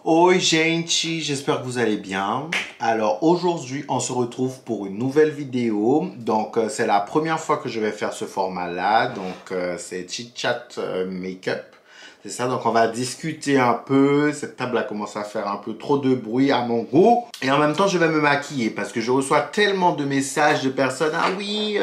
Oi gente, j'espère que vous allez bien. Alors aujourd'hui on se retrouve pour une nouvelle vidéo. Donc c'est la première fois que je vais faire ce format là. Donc c'est Chit Chat Make-up. C'est ça, donc on va discuter un peu. Cette table a commencé à faire un peu trop de bruit à mon goût. Et en même temps, je vais me maquiller parce que je reçois tellement de messages de personnes. Ah oui,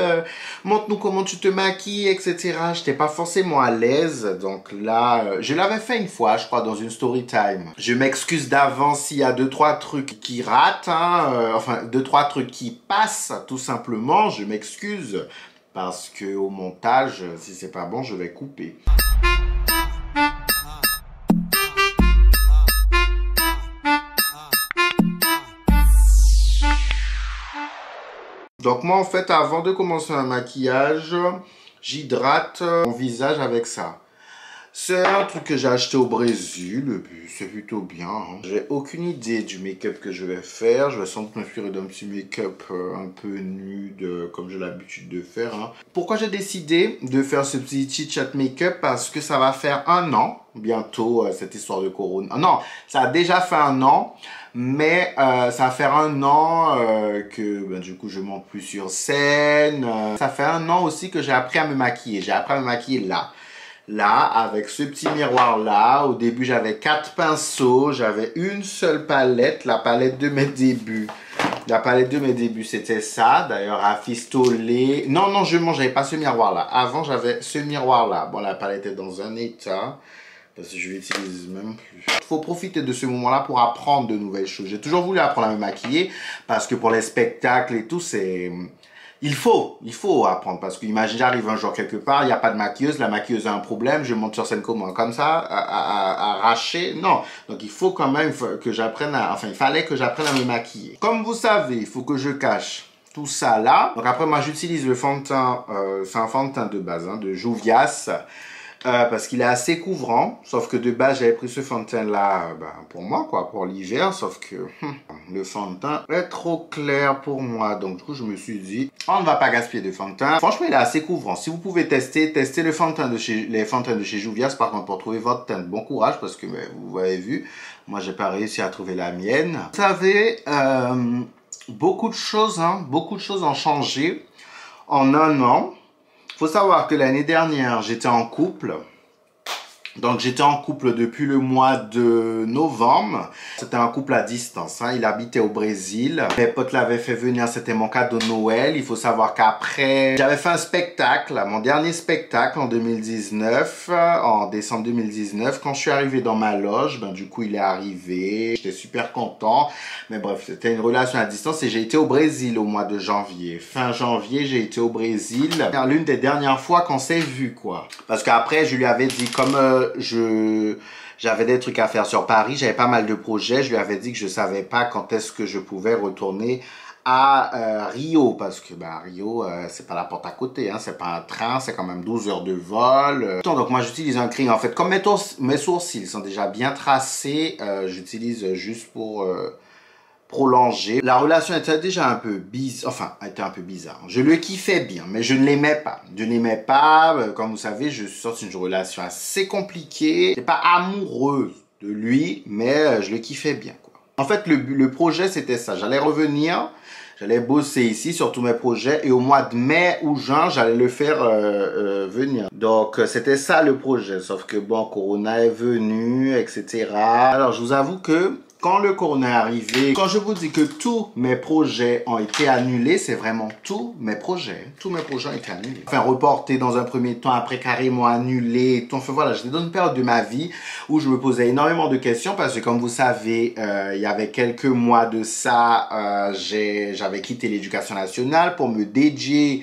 montre-nous comment tu te maquilles, etc. Je n'étais pas forcément à l'aise. Donc là, je l'avais fait une fois, je crois, dans une story time. Je m'excuse d'avance s'il y a 2-3 trucs qui ratent. Enfin, 2-3 trucs qui passent, tout simplement. Je m'excuse parce que au montage, si c'est pas bon, je vais couper. Donc moi en fait avant de commencer un maquillage, j'hydrate mon visage avec ça. C'est un truc que j'ai acheté au Brésil, c'est plutôt bien. J'ai aucune idée du make-up que je vais faire. Je vais sans doute m'inspirer d'un petit make-up un peu nude comme j'ai l'habitude de faire. Pourquoi j'ai décidé de faire ce petit Chit Chat make-up? Parce que ça va faire 1 an bientôt cette histoire de corona. Non, ça a déjà fait 1 an. Mais ça va faire 1 an que du coup je monte plus sur scène. Ça fait 1 an aussi que j'ai appris à me maquiller. J'ai appris à me maquiller là. Là, avec ce petit miroir là. Au début j'avais 4 pinceaux. J'avais une seule palette. La palette de mes débuts. La palette de mes débuts c'était ça. D'ailleurs rafistolé. Non, j'avais pas ce miroir là. Avant j'avais ce miroir là. Bon, la palette est dans un état. Parce que je l'utilise même plus. Il faut profiter de ce moment-là pour apprendre de nouvelles choses. J'ai toujours voulu apprendre à me maquiller parce que pour les spectacles et tout, c'est... Il faut apprendre parce que imagine j'arrive un jour quelque part, il n'y a pas de maquilleuse, la maquilleuse a un problème, je monte sur scène comment? Comme ça, à arracher? Non. Donc il faut quand même que j'apprenne à... Enfin, il fallait que j'apprenne à me maquiller. Comme vous savez, il faut que je cache tout ça là. Donc après, moi j'utilise le fond de teint, c'est un fond de teint de base, de Juvias. Parce qu'il est assez couvrant, sauf que de base j'avais pris ce fond de teint là pour moi quoi, pour l'hiver, sauf que le fond de teint est trop clair pour moi, donc du coup je me suis dit on ne va pas gaspiller de fond de teint. Franchement il est assez couvrant, si vous pouvez tester le fond de teint de chez, les fonds de teint de chez Juvias par contre pour trouver votre teinte, bon courage parce que vous avez vu, moi j'ai pas réussi à trouver la mienne. Vous savez, beaucoup de choses ont changé en 1 an. Faut savoir que l'année dernière, j'étais en couple. Donc, j'étais en couple depuis le mois de novembre. C'était un couple à distance. Il habitait au Brésil. Mes potes l'avaient fait venir. C'était mon cadeau de Noël. Il faut savoir qu'après, j'avais fait un spectacle. Mon dernier spectacle en 2019. En décembre 2019. Quand je suis arrivé dans ma loge, du coup, il est arrivé. J'étais super content. Mais bref, c'était une relation à distance. Et j'ai été au Brésil au mois de janvier. Fin janvier, j'ai été au Brésil. L'une des dernières fois qu'on s'est vu, quoi. Parce qu'après, je lui avais dit, comme... j'avais des trucs à faire sur Paris, j'avais pas mal de projets, je lui avais dit que je savais pas quand est-ce que je pouvais retourner à Rio, parce que Rio c'est pas la porte à côté, c'est pas un train, c'est quand même 12 heures de vol. Donc moi j'utilise un crayon en fait, comme mes sourcils sont déjà bien tracés, j'utilise juste pour prolongé. La relation était déjà un peu bizarre, Je le kiffais bien, mais je ne l'aimais pas. Je n'aimais pas, comme vous savez, je suis sorti d'une relation assez compliquée. Je n'étais pas amoureuse de lui, mais je le kiffais bien, quoi. En fait, le projet, c'était ça. J'allais revenir, j'allais bosser ici sur tous mes projets et au mois de mai ou juin, j'allais le faire venir. Donc, c'était ça le projet. Sauf que, bon, Corona est venu, etc. Alors, je vous avoue que quand le corona est arrivé, quand je vous dis que tous mes projets ont été annulés, c'est vraiment tous mes projets. Tous mes projets ont été annulés. Enfin, reportés dans un premier temps, après carrément annulés. Enfin, voilà, j'étais dans une période de ma vie où je me posais énormément de questions parce que, comme vous savez, il y avait quelques mois de ça, j'avais quitté l'éducation nationale pour me dédier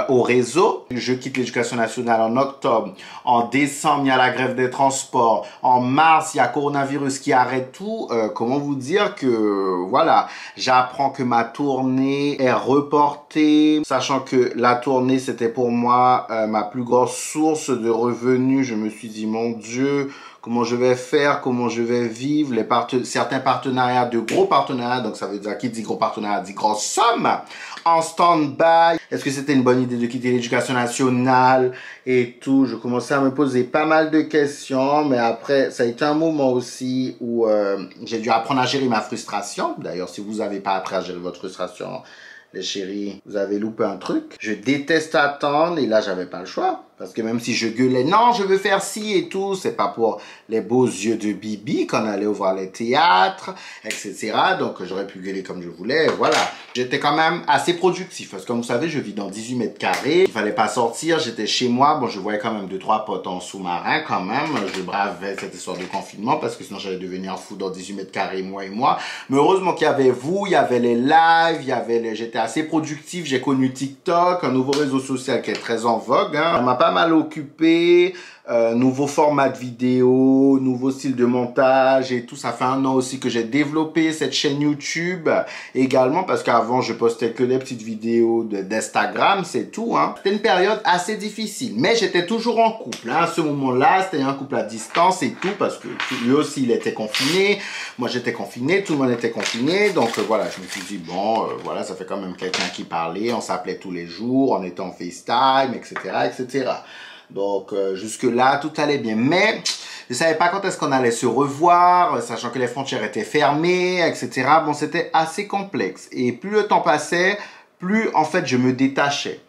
au réseau. Je quitte l'éducation nationale en octobre. En décembre, il y a la grève des transports. En mars, il y a coronavirus qui arrête tout. Comment vous dire que, voilà, j'apprends que ma tournée est reportée. Sachant que la tournée, c'était pour moi ma plus grosse source de revenus. Je me suis dit, mon Dieu, comment je vais faire, comment je vais vivre, certains partenariats, de gros partenariats, donc ça veut dire, qui dit gros partenariat dit grosse somme, en stand-by. Est-ce que c'était une bonne idée de quitter l'éducation nationale et tout? Je commençais à me poser pas mal de questions, mais après, ça a été un moment aussi où j'ai dû apprendre à gérer ma frustration. D'ailleurs, si vous n'avez pas appris à gérer votre frustration, les chéris, vous avez loupé un truc. Je déteste attendre et là, j'avais pas le choix. Parce que même si je gueulais, non, je veux faire ci et tout, c'est pas pour les beaux yeux de Bibi qu'on allait voir les théâtres, etc. Donc, j'aurais pu gueuler comme je voulais, voilà. J'étais quand même assez productif. Parce que comme vous savez, je vis dans 18 mètres carrés. Il fallait pas sortir, j'étais chez moi. Bon, je voyais quand même 2-3 potes en sous-marin quand même. Je bravais cette histoire de confinement parce que sinon, j'allais devenir fou dans 18 mètres carrés, moi et moi. Mais heureusement qu'il y avait vous, il y avait les lives, il y avait les... J'étais assez productif. J'ai connu TikTok, un nouveau réseau social qui est très en vogue, hein. Ça m'a pas mal occupé, nouveau format de vidéo, nouveau style de montage et tout. Ça fait 1 an aussi que j'ai développé cette chaîne YouTube également parce qu'avant je postais que des petites vidéos d'Instagram, c'est tout, hein. C'était une période assez difficile, mais j'étais toujours en couple, hein. À ce moment-là, c'était un couple à distance et tout parce que lui aussi il était confiné, moi j'étais confiné, tout le monde était confiné, donc voilà, je me suis dit bon, voilà, ça fait quand même quelqu'un qui parlait, on s'appelait tous les jours, on était en FaceTime, etc., etc. Donc, jusque-là, tout allait bien. Mais, je ne savais pas quand est-ce qu'on allait se revoir, sachant que les frontières étaient fermées, etc. Bon, c'était assez complexe. Et plus le temps passait, plus, en fait, je me détachais.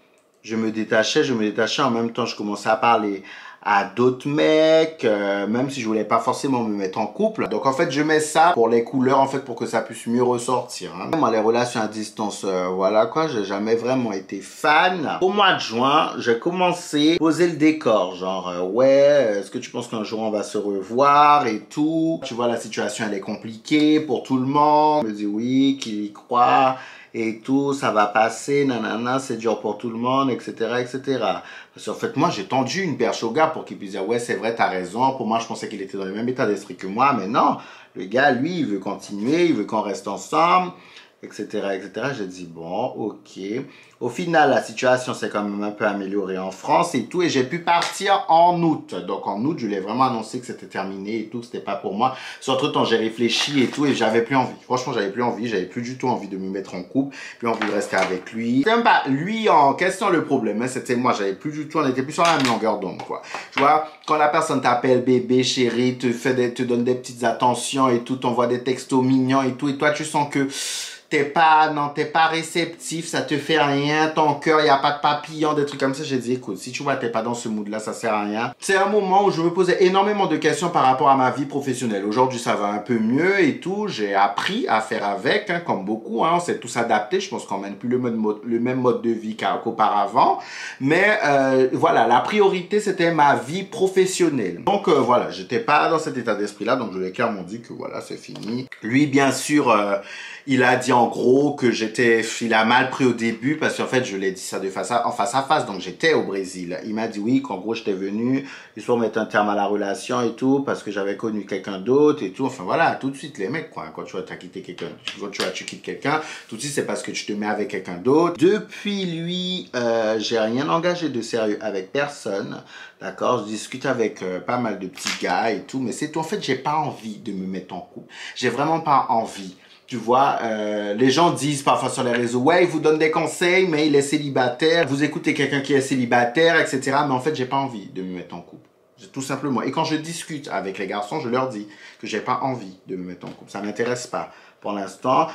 Je me détachais. En même temps, je commençais à parler à d'autres mecs, même si je voulais pas forcément me mettre en couple. Donc en fait, je mets ça pour les couleurs, en fait, pour que ça puisse mieux ressortir, hein. Moi, les relations à distance, voilà quoi, j'ai jamais vraiment été fan. Au mois de juin, j'ai commencé à poser le décor, genre, ouais, est-ce que tu penses qu'un jour on va se revoir et tout? Tu vois, la situation, elle est compliquée pour tout le monde. Je me dis oui, qu'il y croit et tout, ça va passer, nanana, c'est dur pour tout le monde, etc., etc. Parce qu'en fait, moi, j'ai tendu une perche au gars pour qu'il puisse dire, ouais, c'est vrai, t'as raison. Pour moi, je pensais qu'il était dans le même état d'esprit que moi, mais non. Le gars, lui, il veut continuer, il veut qu'on reste ensemble, etc., etc. J'ai dit, bon, ok. Au final, la situation s'est quand même un peu améliorée en France et tout, et j'ai pu partir en août. Donc, en août, je lui ai vraiment annoncé que c'était terminé et tout, que c'était pas pour moi. Entre-temps, j'ai réfléchi et tout, et j'avais plus envie. Franchement, j'avais plus envie, j'avais plus du tout envie de me mettre en couple, plus envie de rester avec lui. C'était même pas lui en question le problème, hein, c'était moi, j'avais plus du tout, on était plus sur la même longueur d'onde, quoi. Tu vois, quand la personne t'appelle bébé, chérie, te donne des petites attentions et tout, t'envoie des textos mignons et tout, et toi, tu sens que t'es pas réceptif, ça te fait rien, ton cœur, y a pas de papillon, des trucs comme ça. J'ai dit, écoute, si tu vois, t'es pas dans ce mood-là, ça sert à rien. C'est un moment où je me posais énormément de questions par rapport à ma vie professionnelle. Aujourd'hui, ça va un peu mieux et tout. J'ai appris à faire avec, hein, comme beaucoup, hein. On s'est tous adaptés. Je pense qu'on mène plus le même mode de vie qu'auparavant. Mais, voilà, la priorité, c'était ma vie professionnelle. Donc, voilà, j'étais pas dans cet état d'esprit-là. Donc, je lui ai clairement dit que voilà, c'est fini. Lui, bien sûr, il a dit en gros que il a mal pris au début parce qu'en fait, je l'ai dit ça en face à face, donc j'étais au Brésil. Il m'a dit oui, qu'en gros, j'étais venu, il faut mettre un terme à la relation et tout, parce que j'avais connu quelqu'un d'autre et tout. Enfin voilà, tout de suite, les mecs, quoi. Quand tu vois, t'as quitté quelqu'un, tu quittes quelqu'un, tout de suite, c'est parce que tu te mets avec quelqu'un d'autre. Depuis lui, j'ai rien engagé de sérieux avec personne. D'accord, je discute avec pas mal de petits gars et tout, mais c'est tout. En fait, j'ai pas envie de me mettre en couple. J'ai vraiment pas envie. Tu vois, les gens disent parfois sur les réseaux, ouais, il vous donne des conseils, mais il est célibataire. Vous écoutez quelqu'un qui est célibataire, etc. Mais en fait, j'ai pas envie de me mettre en couple. Tout simplement. Et quand je discute avec les garçons, je leur dis que j'ai pas envie de me mettre en couple. Ça m'intéresse pas. Pour l'instant,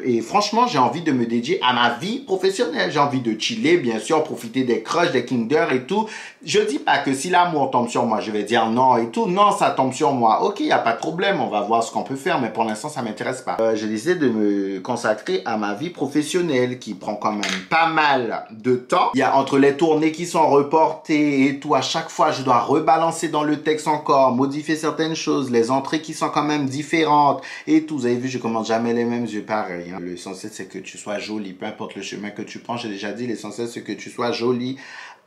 et franchement, j'ai envie de me dédier à ma vie professionnelle. J'ai envie de chiller, bien sûr, profiter des crushs, des Kinder et tout. Je dis pas que si l'amour tombe sur moi, je vais dire non et tout. Non, ça tombe sur moi. Ok, y a pas de problème, on va voir ce qu'on peut faire, mais pour l'instant, ça m'intéresse pas. J'ai décidé de me consacrer à ma vie professionnelle qui prend quand même pas mal de temps. Il y a entre les tournées qui sont reportées et tout, à chaque fois, je dois rebalancer dans le texte encore, modifier certaines choses, les entrées qui sont quand même différentes et tout. Vous avez vu, je commence jamais les mêmes yeux pareil, hein. L'essentiel, c'est que tu sois jolie. Peu importe le chemin que tu prends, j'ai déjà dit, l'essentiel, c'est que tu sois jolie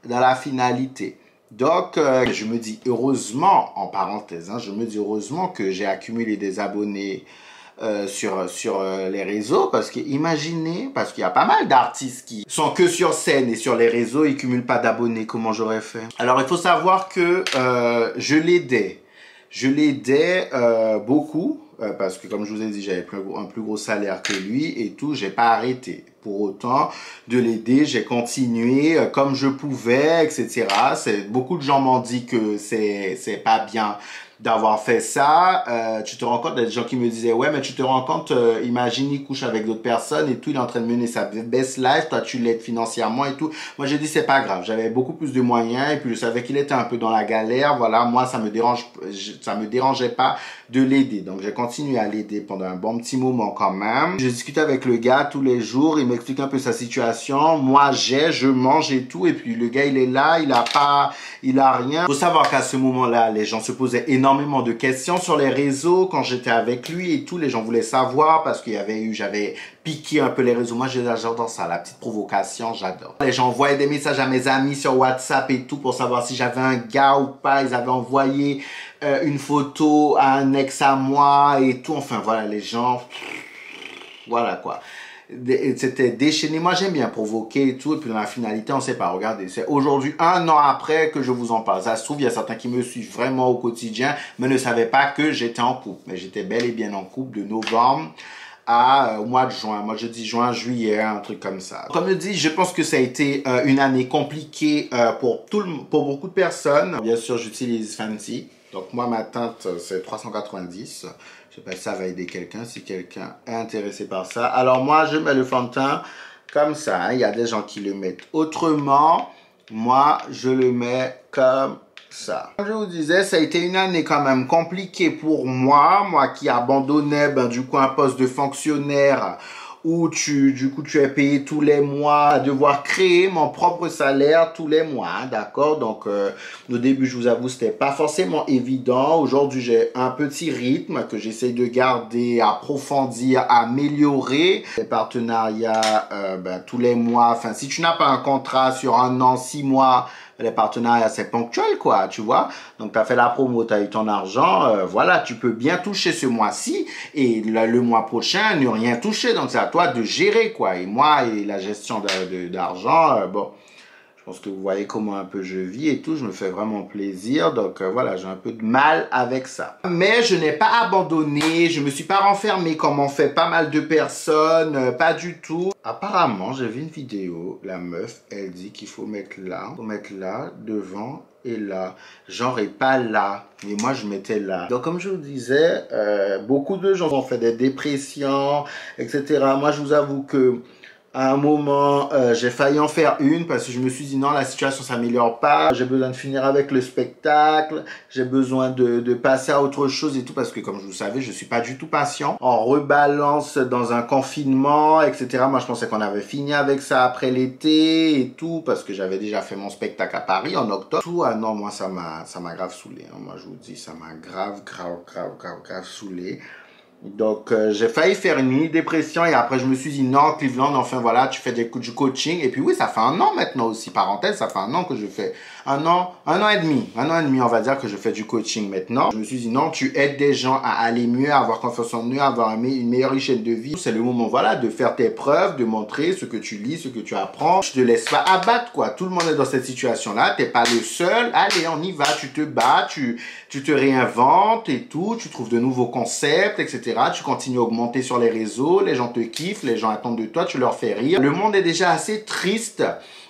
dans la finalité. Donc, je me dis heureusement, en parenthèse, hein, je me dis heureusement que j'ai accumulé des abonnés sur les réseaux, parce que imaginez, parce qu'il y a pas mal d'artistes qui sont que sur scène et sur les réseaux, ils cumulent pas d'abonnés, comment j'aurais fait? Alors, il faut savoir que je l'aidais. Je l'aidais beaucoup parce que comme je vous ai dit, j'avais un plus gros salaire que lui et tout. J'ai pas arrêté. Pour autant de l'aider, j'ai continué comme je pouvais, etc. Beaucoup de gens m'ont dit que c'est pas bien d'avoir fait ça. Tu te rends compte, il y a des gens qui me disaient ouais mais tu te rends compte, imagine il couche avec d'autres personnes et tout, il est en train de mener sa best life, toi tu l'aides financièrement et tout. Moi j'ai dit c'est pas grave, j'avais beaucoup plus de moyens et puis je savais qu'il était un peu dans la galère, voilà, moi ça me dérangeait pas de l'aider. Donc j'ai continué à l'aider pendant un bon petit moment quand même. Je discute avec le gars tous les jours, il m'explique un peu sa situation. Moi je mange et tout et puis le gars il est là, il a rien. Faut savoir qu'à ce moment-là, les gens se posaient énormément de questions sur les réseaux quand j'étais avec lui et tout. Les gens voulaient savoir parce j'avais piqué un peu les réseaux. Moi, j'adore ça, la petite provocation, j'adore. Les gens envoyaient des messages à mes amis sur WhatsApp et tout pour savoir si j'avais un gars ou pas. Ils avaient envoyé une photo à un ex à moi et tout. Enfin, voilà, les gens, voilà quoi. C'était déchaîné. Moi, j'aime bien provoquer et tout. Et puis, dans la finalité, on sait pas. Regardez, c'est aujourd'hui, 1 an après que je vous en parle. Ça se trouve, il y a certains qui me suivent vraiment au quotidien, mais ne savaient pas que j'étais en couple. Mais j'étais bel et bien en couple de novembre au mois de juin. Moi, je dis juin, juillet, un truc comme ça. Comme je dis, je pense que ça a été une année compliquée pour beaucoup de personnes. Bien sûr, j'utilise Fenty. Donc, moi, ma teinte, c'est 390. Je sais pas si ça va aider quelqu'un, si quelqu'un est intéressé par ça. Alors moi, je mets le fond de teint comme ça. Hein. Il y a des gens qui le mettent autrement. Moi, je le mets comme ça. Comme je vous disais, ça a été une année quand même compliquée pour moi. Moi qui abandonnais du coup un poste de fonctionnaire où du coup tu es payé tous les mois à devoir créer mon propre salaire tous les mois, hein, d'accord? Donc au début, je vous avoue, c'était pas forcément évident. Aujourd'hui, j'ai un petit rythme que j'essaie de garder, approfondir, améliorer. Les partenariats tous les mois. Enfin, si tu n'as pas un contrat sur 1 an, 6 mois, les partenariats, c'est ponctuel, quoi, tu vois. Donc, tu as fait la promo, tu as eu ton argent. Voilà, tu peux bien toucher ce mois-ci et le mois prochain, ne rien toucher. Donc, c'est à toi de gérer, quoi. Et moi, et la gestion d'argent, bon, je pense que vous voyez comment un peu je vis et tout. Je me fais vraiment plaisir. Donc, voilà, j'ai un peu de mal avec ça. Mais je n'ai pas abandonné. Je me suis pas renfermé comme ont fait pas mal de personnes. Pas du tout. Apparemment, j'ai vu une vidéo. La meuf, elle dit qu'il faut mettre là. Faut mettre là, devant et là. Genre, et pas là. Mais moi, je mettais là. Donc, comme je vous disais, beaucoup de gens ont fait des dépressions, etc. Moi, je vous avoue que à un moment, j'ai failli en faire une parce que je me suis dit non, la situation s'améliore pas. J'ai besoin de finir avec le spectacle. J'ai besoin de passer à autre chose et tout parce que comme vous le savez, je suis pas du tout patient. On rebalance dans un confinement, etc. Moi, je pensais qu'on avait fini avec ça après l'été et tout parce que j'avais déjà fait mon spectacle à Paris en octobre. Tout, ah non, moi, ça m'a grave saoulé. Hein. Moi, je vous dis, ça m'a grave saoulé. Donc, j'ai failli faire une mini-dépression et après, je me suis dit, non, Cleveland, enfin, voilà, tu fais du coaching. Et puis, oui, ça fait 1 an maintenant aussi, parenthèse, ça fait 1 an que je fais, 1 an et demi, on va dire que je fais du coaching maintenant. Je me suis dit, non, tu aides des gens à aller mieux, à avoir confiance en eux, à avoir une meilleure hygiène de vie. C'est le moment, voilà, de faire tes preuves, de montrer ce que tu lis, ce que tu apprends. Je te laisse pas abattre, quoi. Tout le monde est dans cette situation-là. T'es pas le seul. Allez, on y va. Tu te bats, tu te réinventes et tout. Tu trouves de nouveaux concepts, etc. Tu continues à augmenter sur les réseaux, les gens te kiffent, les gens attendent de toi, tu leur fais rire. Le monde est déjà assez triste,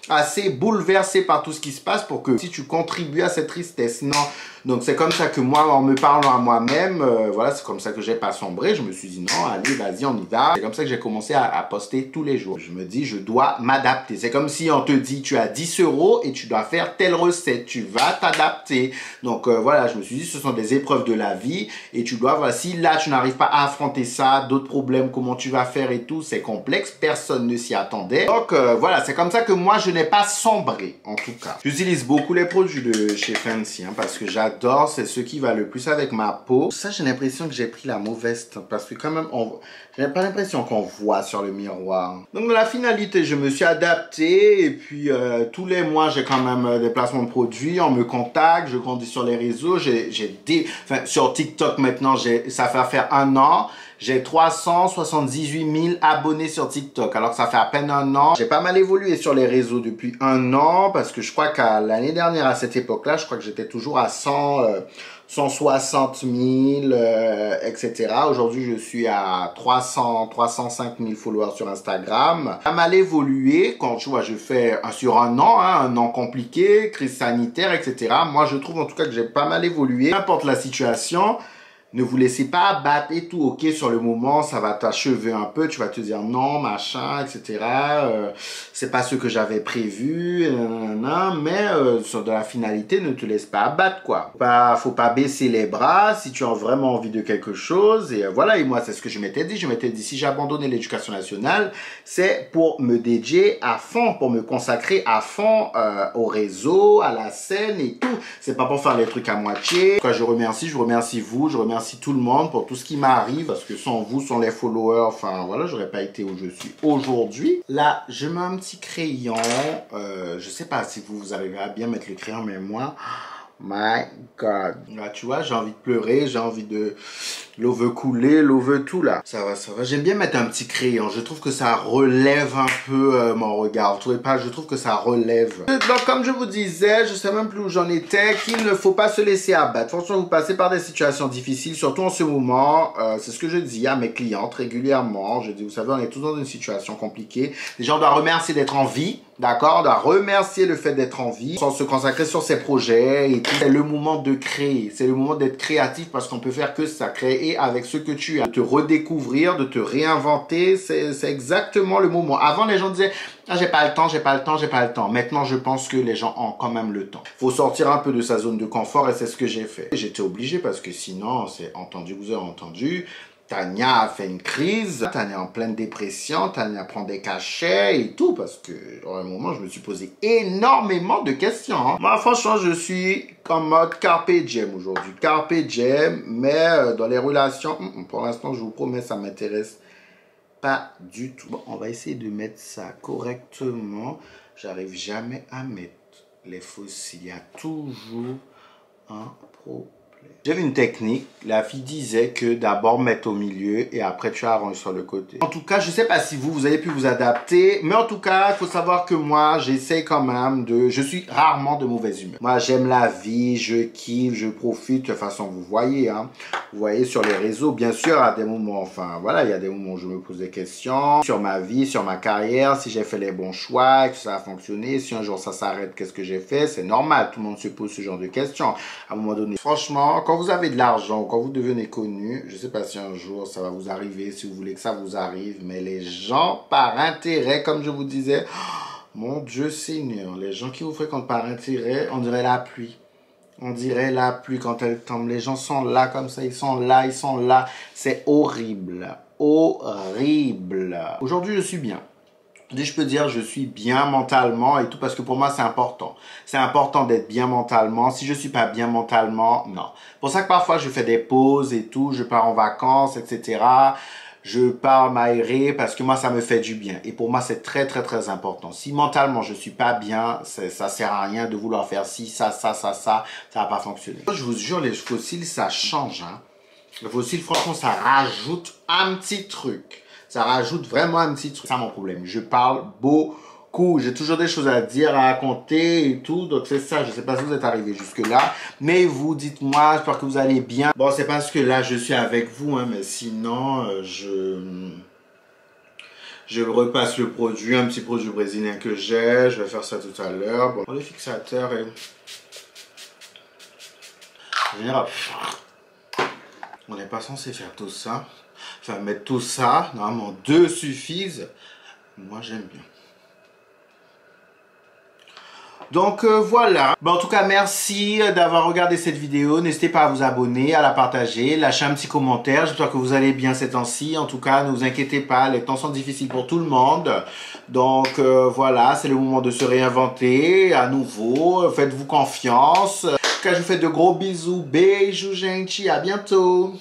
assez bouleversé par tout ce qui se passe pour que si tu contribues à cette tristesse, non. Donc c'est comme ça que moi, en me parlant à moi-même, voilà, c'est comme ça que j'ai pas sombré. Je me suis dit non, allez, vas-y, on y va. C'est comme ça que j'ai commencé à poster tous les jours. Je me dis, je dois m'adapter. C'est comme si on te dit, tu as 10 € et tu dois faire telle recette. Tu vas t'adapter. Donc voilà, je me suis dit, ce sont des épreuves de la vie et tu dois, voilà, si là, tu n'arrives pas à affronter ça, d'autres problèmes, comment tu vas faire et tout, c'est complexe. Personne ne s'y attendait. Donc voilà, c'est comme ça que moi, je n'ai pas sombré, en tout cas. J'utilise beaucoup les produits de chez Fenty, hein, parce que j'adore. C'est ce qui va le plus avec ma peau. Ça, j'ai l'impression que j'ai pris la mauvaise teinte parce que quand même, j'ai pas l'impression qu'on voit sur le miroir. Donc, dans la finalité, je me suis adapté et puis tous les mois, j'ai quand même des placements de produits. On me contacte, je grandis sur les réseaux. Sur TikTok maintenant, ça fait faire 1 an. J'ai 378 000 abonnés sur TikTok, alors que ça fait à peine 1 an. J'ai pas mal évolué sur les réseaux depuis 1 an, parce que je crois qu'à l'année dernière, à cette époque-là, je crois que j'étais toujours à 100 160 000, etc. Aujourd'hui, je suis à 305 000 followers sur Instagram. Pas mal évolué quand tu vois, je fais sur un an compliqué, crise sanitaire, etc. Moi, je trouve en tout cas que j'ai pas mal évolué. N'importe la situation, ne vous laissez pas abattre et tout, ok, sur le moment, ça va t'achever un peu, tu vas te dire non, machin, etc. C'est pas ce que j'avais prévu, mais sur de la finalité, ne te laisse pas abattre, quoi. Faut pas baisser les bras si tu as vraiment envie de quelque chose, et voilà, et moi, c'est ce que je m'étais dit. Je m'étais dit, si j'ai abandonné l'éducation nationale, c'est pour me dédier à fond, pour me consacrer à fond au réseau, à la scène et tout. C'est pas pour faire les trucs à moitié. En tout cas, je vous remercie vous, je remercie tout le monde pour tout ce qui m'arrive, parce que sans vous, sans les followers, enfin voilà, j'aurais pas été où je suis aujourd'hui. Là, je mets un petit crayon, je sais pas si vous arrivez à bien mettre le crayon, mais moi, my God. Là, tu vois, j'ai envie de pleurer, j'ai envie de... L'eau veut couler, l'eau veut tout, là. Ça va, ça va. J'aime bien mettre un petit crayon. Je trouve que ça relève un peu mon regard. Vous trouvez pas? Je trouve que ça relève. Donc, comme je vous disais, je sais même plus où j'en étais, qu'il ne faut pas se laisser abattre. Franchement, vous passez par des situations difficiles, surtout en ce moment. C'est ce que je dis à mes clientes régulièrement. Je dis, vous savez, on est tous dans une situation compliquée. Déjà, on doit remercier d'être en vie. D'accord? On doit remercier le fait d'être en vie, sans se consacrer sur ses projets et tout. C'est le moment de créer. C'est le moment d'être créatif, parce qu'on peut faire que ça, créer avec ce que tu as. De te redécouvrir, de te réinventer. C'est exactement le moment. Avant, les gens disaient, ah, j'ai pas le temps, j'ai pas le temps, j'ai pas le temps. Maintenant, je pense que les gens ont quand même le temps. Faut sortir un peu de sa zone de confort, et c'est ce que j'ai fait. J'étais obligé, parce que sinon, c'est entendu, vous avez entendu. Tania a fait une crise, Tania est en pleine dépression, Tania prend des cachets et tout, parce que à un moment, je me suis posé énormément de questions. Hein. Moi, franchement, je suis en mode carpe diem aujourd'hui. Carpe diem, mais dans les relations, pour l'instant, je vous promets, ça m'intéresse pas du tout. Bon, on va essayer de mettre ça correctement. J'arrive jamais à mettre les fossiles. Il y a toujours un problème. J'ai vu une technique, la fille disait que d'abord mettre au milieu et après tu arranges sur le côté. En tout cas, je sais pas si vous avez pu vous adapter, mais en tout cas, il faut savoir que moi, j'essaie quand même je suis rarement de mauvaise humeur. Moi, j'aime la vie, je kiffe, je profite. De toute façon, vous voyez, hein. Vous voyez sur les réseaux, bien sûr, à des moments, enfin, voilà, il y a des moments où je me pose des questions sur ma vie, sur ma carrière, si j'ai fait les bons choix, que ça a fonctionné, si un jour ça s'arrête, qu'est-ce que j'ai fait? C'est normal, tout le monde se pose ce genre de questions. À un moment donné, franchement, quand vous avez de l'argent, quand vous devenez connu, je ne sais pas si un jour ça va vous arriver, si vous voulez que ça vous arrive, mais les gens par intérêt, comme je vous disais, oh, mon Dieu Seigneur, les gens qui vous fréquentent par intérêt, on dirait la pluie. On dirait la pluie quand elle tombe. Les gens sont là comme ça, ils sont là, ils sont là. C'est horrible, horrible. Aujourd'hui, je suis bien. Je peux dire je suis bien mentalement et tout, parce que pour moi c'est important. C'est important d'être bien mentalement. Si je suis pas bien mentalement, non. Pour ça que parfois je fais des pauses et tout, je pars en vacances, etc. Je pars m'aérer parce que moi ça me fait du bien. Et pour moi c'est très très très important. Si mentalement je suis pas bien, ça sert à rien de vouloir faire ci, ça va pas fonctionner. Je vous jure, les fossiles ça change. Hein. Les fossiles franchement ça rajoute un petit truc. Ça rajoute vraiment un petit truc. C'est ça mon problème. Je parle beaucoup. J'ai toujours des choses à dire, à raconter et tout. Donc c'est ça. Je ne sais pas si vous êtes arrivé jusque là. Mais vous, dites-moi. J'espère que vous allez bien. Bon, c'est parce que là, je suis avec vous. Hein, mais sinon, je repasse le produit. Un petit produit brésilien que j'ai. Je vais faire ça tout à l'heure. Bon, le fixateur est... En général, on n'est pas censé faire tout ça. Enfin, mettre tout ça, normalement 2 suffisent. Moi, j'aime bien. Donc, voilà. Bon, en tout cas, merci d'avoir regardé cette vidéo. N'hésitez pas à vous abonner, à la partager, lâcher un petit commentaire. J'espère que vous allez bien ces temps-ci. En tout cas, ne vous inquiétez pas, les temps sont difficiles pour tout le monde. Donc, voilà, c'est le moment de se réinventer à nouveau. Faites-vous confiance. En tout cas, je vous fais de gros bisous. Beijo, gente. À bientôt.